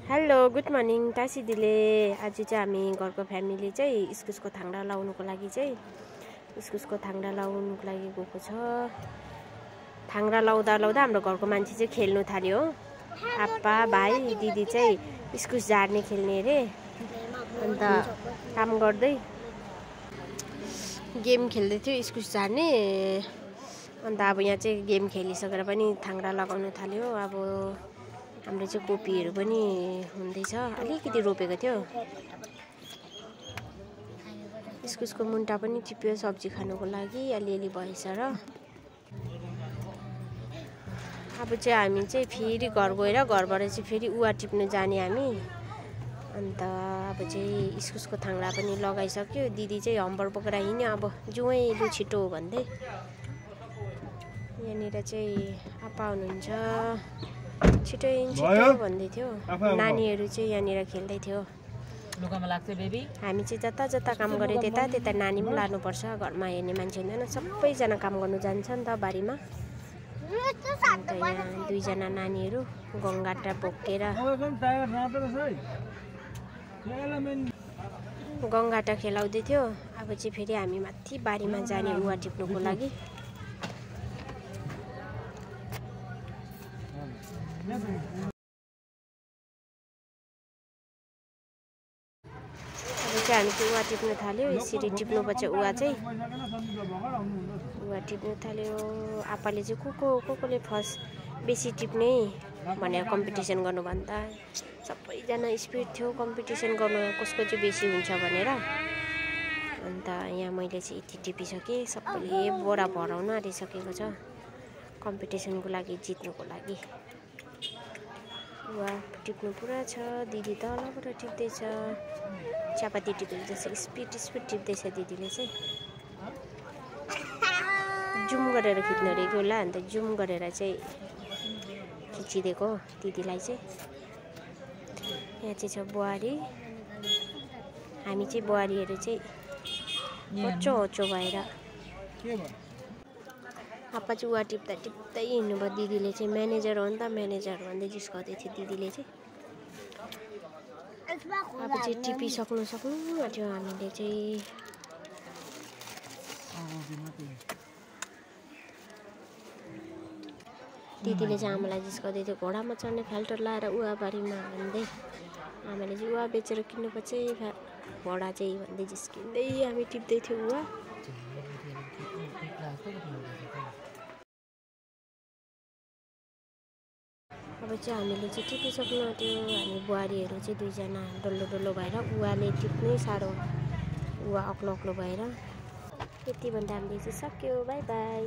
Hello good morning Tashi दिले। आज चाहिँ हामी घरको फ्यामिली चाहिँ इस्कुसको थाङ्रा लाउनुको लागि गएको छ। थाङ्रा लाउँदा हाम्रो घरको मान्छे चाहिँ खेल्नु थाल्यो हो। आप्पा भाइ दिदी चाहिँ इस्कुस झार्ने खेल्ने रे। अन्त काम गर्दै गेम खेल्दै थियो इस्कुस झार्ने। अन्त अब यहाँ चाहिँ गेम खेलिसकेर पनि थाङ्रा लगाउन थाल्यो। अब हाम्रो चाहिँ कोपीहरू पनि हुँदैछ, अलिकति रोपेको थियो। इस्कुसको मुन्टा पनि टिप्यो सब्जी खानुको लागि, अलिअलि भएछ र अब चाहिँ हामी चाहिँ फेरि घर गएर घरबाट चाहिँ फेरि उवा टिप्नु जाने हामी। अन्त अब चाहिँ इस्कुसको थाङ्रा पनि लगाइसक्यो। दिदी चाहिँ हम्बर बोकेर हिँड्यो, अब जुवै लु छिटो भन्दै। यहाँनिर चाहिँ आप्पा हुनुहुन्छ, छिटो भन्दै थियो। नानीहरू चाहिँ यहाँनिर खेल्दै थियो। हामी चाहिँ जता काम गरे त्यता नानी पनि लानुपर्छ। घरमा हेर्ने मान्छे हुँदैन, सबैजना काम गर्नु जान्छ नि त बारीमा। अन्त यहाँ दुईजना नानीहरू गङ्गाटा बोकेर गङ्गाटा खेलाउँदै थियो। अब चाहिँ फेरि हामी माथि बारीमा जाने उवा टिप्नुको लागि। अब चाहिँ हामी चाहिँ उवा टिप्नु थाल्यो। यसरी टिप्नुपर्छ उवा चाहिँ। उवा टिप्नु थाल्यो। आप्पाले चाहिँ कोले फर्स्ट बेसी टिप्ने भनेर कम्पिटिसन गर्नुभन्दा सबैजना स्पिड थियो कम्पिटिसन गर्नु कसको चाहिँ बेसी हुन्छ भनेर। अन्त यहाँ मैले चाहिँ यति टिपिसकेँ। सबैले बोरा भराउन आँटिसकेको छ कम्पिटिसनको लागि, जित्नुको लागि। उवा टिप्नु पुरा छ। दिदी तलबाट टिप्दैछ, चियापत्ती टिपेको जस्तो स्पिड टिप्दैछ दिदीले चाहिँ। जुम गरेर खिच्नु रहेको होला, अन्त जुम गरेर चाहिँ खिचिदिएको दिदीलाई चाहिँ। यहाँ चाहिँ छ बुहारी। हामी चाहिँ बुहारीहरू चाहिँ होचो भएर आप्पा चाहिँ उवा टिप्दै हिँड्नुभयो। दिदीले चाहिँ म्यानेजर हो नि त, म्यानेजर भन्दै जिस्काउँदै थियो दिदीले चाहिँ। अब चाहिँ टिपिसक्नु आँट्यो हामीले चाहिँ। दिदीले चाहिँ आमालाई जिस्काउँदै थियो, घोडामा चढ्ने फाल्टो लाएर उवा बारीमा भन्दै। आमाले चाहिँ उवा बेचेर किन्नुपर्छ घोडा चाहिँ भन्दै जिस्किँदै हामी टिप्दै थियो उवा। अब चाहिँ हामीले चाहिँ टिपिसक्नु आँट्यो। हामी बुहारीहरू चाहिँ दुईजना डल्लो भएर उवाले टिप्नै साह्रो, उवा अग्लो भएर। यति भन्दा हामीले चाहिँ सक्यो। By by.